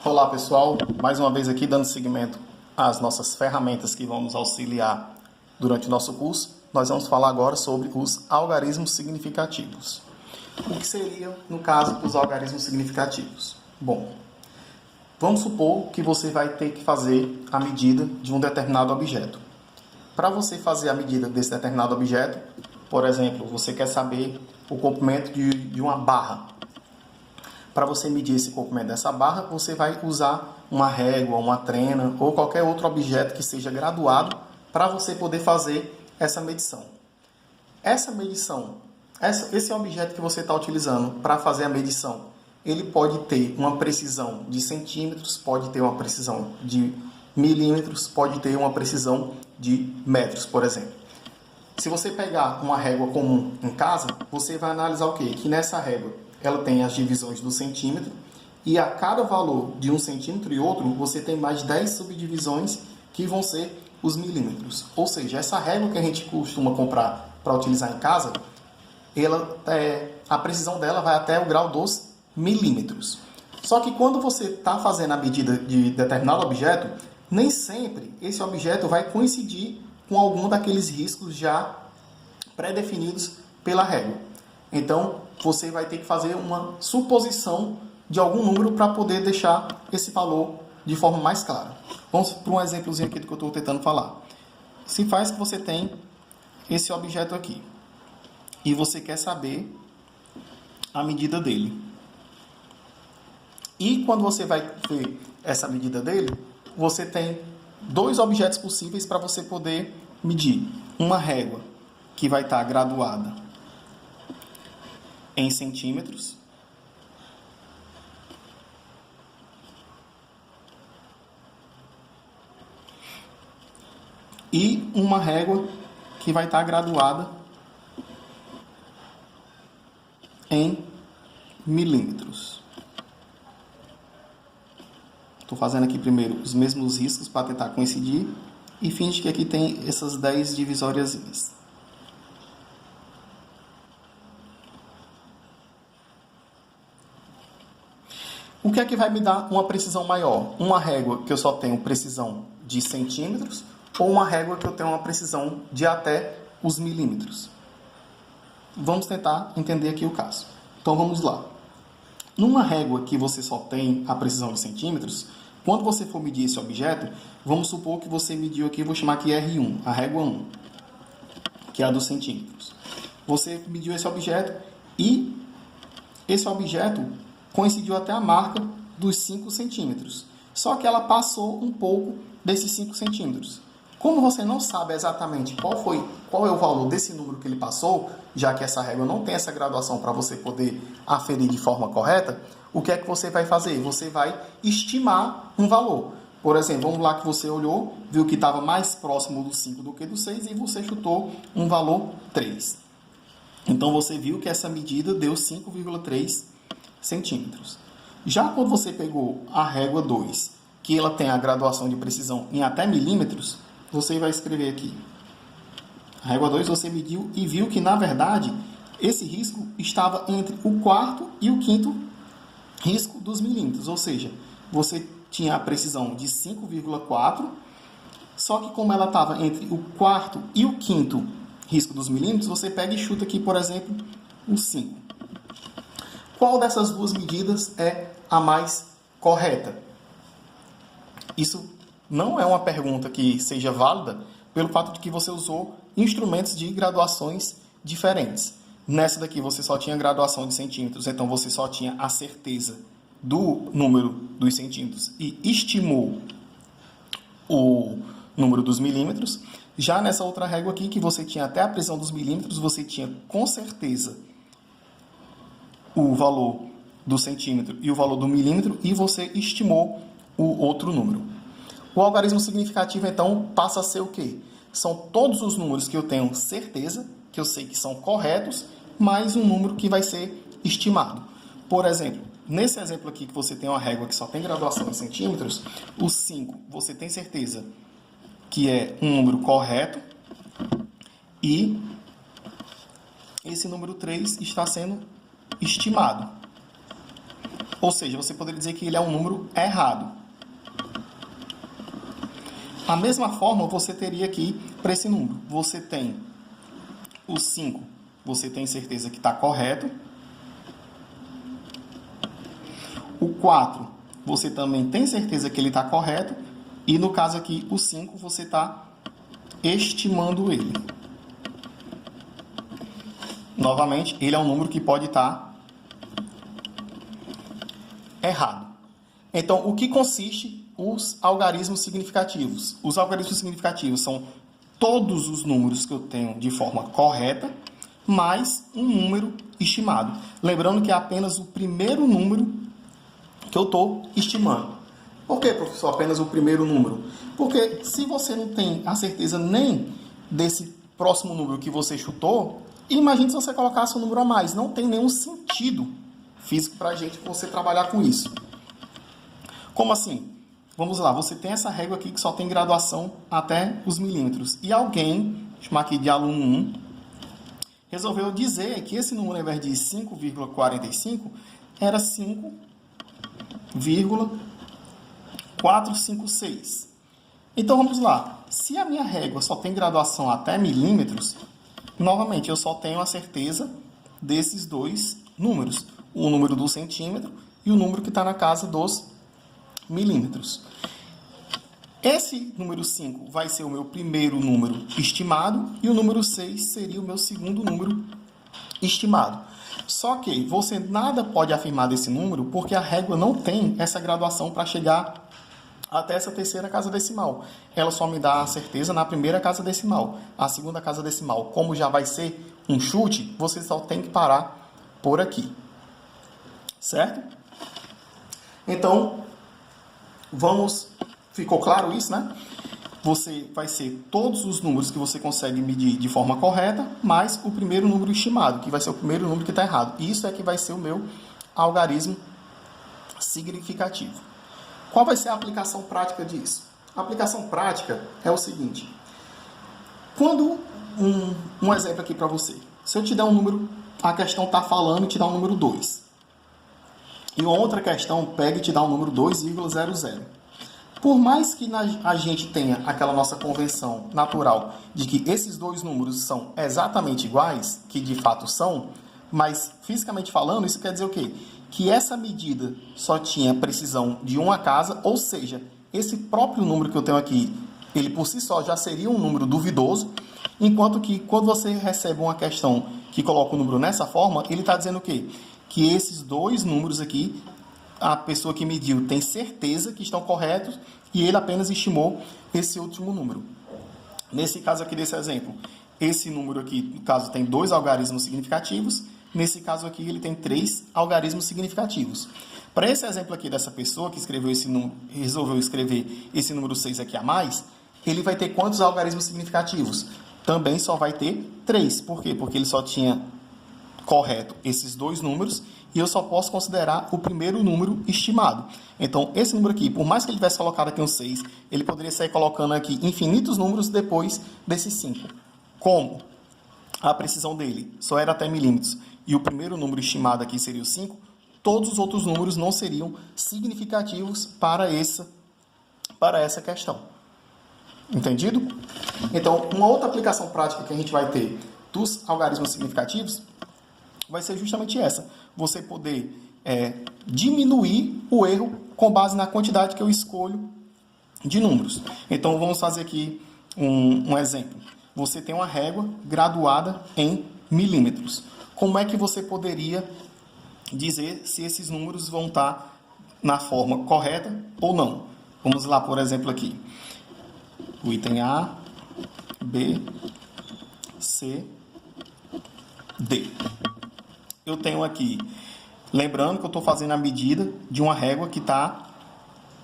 Olá pessoal, mais uma vez aqui dando seguimento às nossas ferramentas que vão nos auxiliar durante o nosso curso. Nós vamos falar agora sobre os algarismos significativos. O que seriam, no caso, os algarismos significativos? Bom, vamos supor que você vai ter que fazer a medida de um determinado objeto. Para você fazer a medida desse determinado objeto, por exemplo, você quer saber o comprimento de uma barra. Para você medir esse comprimento dessa barra, você vai usar uma régua, uma trena ou qualquer outro objeto que seja graduado para você poder fazer essa medição. Essa medição, esse objeto que você está utilizando para fazer a medição, ele pode ter uma precisão de centímetros, pode ter uma precisão de milímetros, pode ter uma precisão de metros, por exemplo. Se você pegar uma régua comum em casa, você vai analisar o quê? Que nessa régua ela tem as divisões do centímetro e a cada valor de um centímetro e outro, você tem mais 10 subdivisões que vão ser os milímetros. Ou seja, essa régua que a gente costuma comprar para utilizar em casa, a precisão dela vai até o grau dos milímetros. Só que quando você está fazendo a medida de determinado objeto, nem sempre esse objeto vai coincidir com algum daqueles riscos já pré-definidos pela régua. Então, você vai ter que fazer uma suposição de algum número para poder deixar esse valor de forma mais clara. Vamos para um exemplozinho aqui do que eu estou tentando falar. Se faz que você tem esse objeto aqui e você quer saber a medida dele. E quando você vai ver essa medida dele, você tem dois objetos possíveis para você poder medir. Uma régua que vai estar graduada em centímetros e uma régua que vai estar graduada em milímetros. Estou fazendo aqui primeiro os mesmos riscos para tentar coincidir e finge que aqui tem essas 10 divisóriazinhas. O que é que vai me dar uma precisão maior? Uma régua que eu só tenho precisão de centímetros ou uma régua que eu tenho uma precisão de até os milímetros? Vamos tentar entender aqui o caso. Então vamos lá. Numa régua que você só tem a precisão de centímetros, quando você for medir esse objeto, vamos supor que você mediu aqui, vou chamar aqui R1, a régua 1, que é a dos centímetros. Você mediu esse objeto e esse objeto coincidiu até a marca dos 5 centímetros. Só que ela passou um pouco desses 5 centímetros. Como você não sabe exatamente qual é o valor desse número que ele passou, já que essa régua não tem essa graduação para você poder aferir de forma correta, o que é que você vai fazer? Você vai estimar um valor. Por exemplo, vamos lá que você olhou, viu que estava mais próximo do 5 do que do 6 e você chutou um valor 3. Então você viu que essa medida deu 5,3 centímetros. Já quando você pegou a régua 2, que ela tem a graduação de precisão em até milímetros, você vai escrever aqui. A régua 2 você mediu e viu que, na verdade, esse risco estava entre o quarto e o quinto risco dos milímetros. Ou seja, você tinha a precisão de 5,4, só que como ela estava entre o quarto e o quinto risco dos milímetros, você pega e chuta aqui, por exemplo, o 5. Qual dessas duas medidas é a mais correta? Isso não é uma pergunta que seja válida pelo fato de que você usou instrumentos de graduações diferentes. Nessa daqui você só tinha graduação de centímetros, então você só tinha a certeza do número dos centímetros e estimou o número dos milímetros. Já nessa outra régua aqui, que você tinha até a precisão dos milímetros, você tinha com certeza o valor do centímetro e o valor do milímetro e você estimou o outro número. O algarismo significativo, então, passa a ser o quê? São todos os números que eu tenho certeza, que eu sei que são corretos, mais um número que vai ser estimado. Por exemplo, nesse exemplo aqui que você tem uma régua que só tem graduação em centímetros, o 5 você tem certeza que é um número correto e esse número 3 está sendo estimado. Ou seja, você poderia dizer que ele é um número errado. A mesma forma você teria aqui para esse número. Você tem o 5, você tem certeza que está correto. O 4, você também tem certeza que ele está correto. E no caso aqui, o 5, você está estimando ele. Novamente, ele é um número que pode estar errado. Então, o que consiste os algarismos significativos? Os algarismos significativos são todos os números que eu tenho de forma correta, mais um número estimado. Lembrando que é apenas o primeiro número que eu estou estimando. Por que, professor, apenas o primeiro número? Porque se você não tem a certeza nem desse próximo número que você chutou, imagine se você colocasse um número a mais. Não tem nenhum sentido físico para a gente você trabalhar com isso. Como assim? Vamos lá, você tem essa régua aqui que só tem graduação até os milímetros. E alguém, vou chamar aqui de aluno 1, resolveu dizer que esse número, ao invés de 5,45, era 5,456. Então, vamos lá. Se a minha régua só tem graduação até milímetros, novamente, eu só tenho a certeza desses dois números. O número do centímetro e o número que está na casa dos milímetros. Esse número 5 vai ser o meu primeiro número estimado e o número 6 seria o meu segundo número estimado. Só que você nada pode afirmar desse número porque a régua não tem essa graduação para chegar até essa terceira casa decimal. Ela só me dá a certeza na primeira casa decimal. A segunda casa decimal, como já vai ser um chute, você só tem que parar por aqui. Certo? Então, ficou claro isso, né? Você vai ser todos os números que você consegue medir de forma correta, mais o primeiro número estimado, que vai ser o primeiro número que está errado. Isso é que vai ser o meu algarismo significativo. Qual vai ser a aplicação prática disso? A aplicação prática é o seguinte. Quando um exemplo aqui para você. Se eu te der um número, a questão está falando e te dá um número 2. E outra questão pega e te dá um número 2,00. Por mais que a gente tenha aquela nossa convenção natural de que esses dois números são exatamente iguais, que de fato são, mas fisicamente falando, isso quer dizer o quê? Que essa medida só tinha precisão de uma casa, ou seja, esse próprio número que eu tenho aqui, ele por si só já seria um número duvidoso, enquanto que quando você recebe uma questão que coloca o número nessa forma, ele está dizendo o quê? Que esses dois números aqui, a pessoa que mediu tem certeza que estão corretos e ele apenas estimou esse último número. Nesse caso aqui desse exemplo, esse número aqui, no caso, tem 2 algarismos significativos. Nesse caso aqui, ele tem 3 algarismos significativos. Para esse exemplo aqui dessa pessoa que escreveu esse número, resolveu escrever esse número 6 aqui a mais, ele vai ter quantos algarismos significativos? Também só vai ter 3. Por quê? Porque ele só tinha correto esses dois números e eu só posso considerar o primeiro número estimado. Então, esse número aqui, por mais que ele tivesse colocado aqui um 6, ele poderia sair colocando aqui infinitos números depois desses 5. Como a precisão dele só era até milímetros e o primeiro número estimado aqui seria o 5, todos os outros números não seriam significativos para essa questão. Entendido? Então, uma outra aplicação prática que a gente vai ter dos algarismos significativos vai ser justamente essa. Você poder diminuir o erro com base na quantidade que eu escolho de números. Então, vamos fazer aqui um exemplo. Você tem uma régua graduada em milímetros. Como é que você poderia dizer se esses números vão estar na forma correta ou não? Vamos lá, por exemplo, aqui. O item A, B, C, D. Eu tenho aqui, lembrando que eu estou fazendo a medida de uma régua que está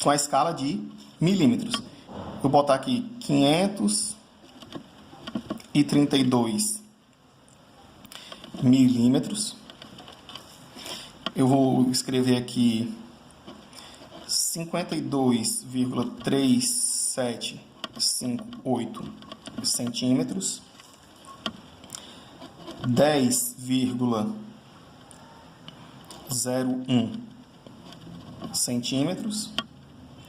com a escala de milímetros. Vou botar aqui 532 milímetros. Eu vou escrever aqui 52,3758 centímetros. 10,01 centímetros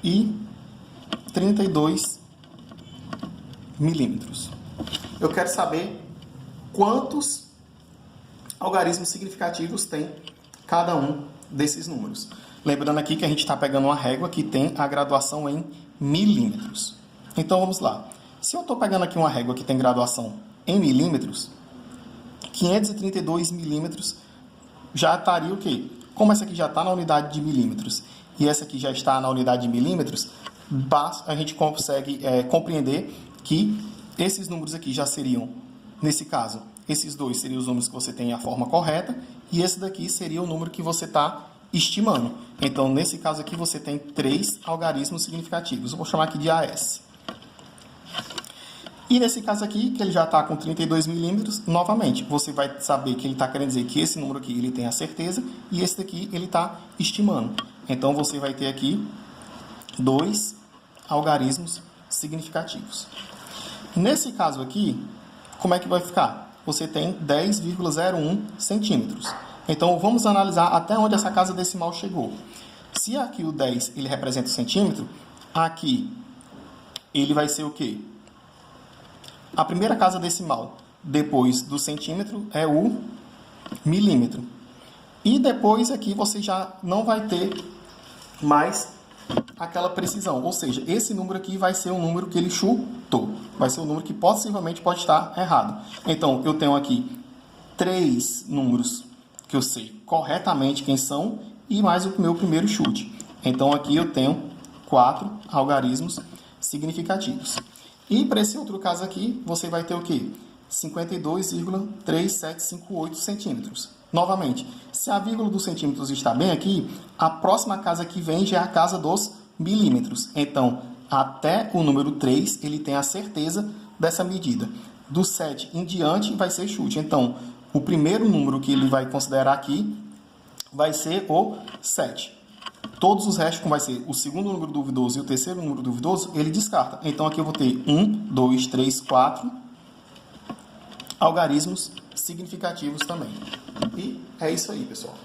e 32 milímetros. Eu quero saber quantos algarismos significativos tem cada um desses números. Lembrando aqui que a gente está pegando uma régua que tem a graduação em milímetros. Então vamos lá. Se eu estou pegando aqui uma régua que tem graduação em milímetros, 532 milímetros já estaria o quê? Como essa aqui já está na unidade de milímetros e essa aqui já está na unidade de milímetros, a gente consegue compreender que esses números aqui já seriam, nesse caso, esses dois seriam os números que você tem a forma correta e esse daqui seria o número que você está estimando. Então, nesse caso aqui, você tem 3 algarismos significativos. Eu vou chamar aqui de AS. E nesse caso aqui, que ele já está com 32 milímetros, novamente, você vai saber que ele está querendo dizer que esse número aqui ele tem a certeza e esse daqui ele está estimando. Então, você vai ter aqui 2 algarismos significativos. Nesse caso aqui, como é que vai ficar? Você tem 10,01 centímetros. Então, vamos analisar até onde essa casa decimal chegou. Se aqui o 10 ele representa o centímetro, aqui ele vai ser o quê? A primeira casa decimal depois do centímetro é o milímetro. E depois aqui você já não vai ter mais aquela precisão. Ou seja, esse número aqui vai ser um número que ele chutou. Vai ser um número que possivelmente pode estar errado. Então, eu tenho aqui 3 números que eu sei corretamente quem são e mais o meu primeiro chute. Então, aqui eu tenho 4 algarismos significativos. E para esse outro caso aqui, você vai ter o quê? 52,3758 centímetros. Novamente, se a vírgula dos centímetros está bem aqui, a próxima casa que vem já é a casa dos milímetros. Então, até o número 3, ele tem a certeza dessa medida. Do 7 em diante, vai ser chute. Então, o primeiro número que ele vai considerar aqui vai ser o 7. Todos os restos, como vai ser o segundo número duvidoso e o terceiro número duvidoso, ele descarta. Então, aqui eu vou ter 1, 2, 3, 4 algarismos significativos também. E é isso aí, pessoal.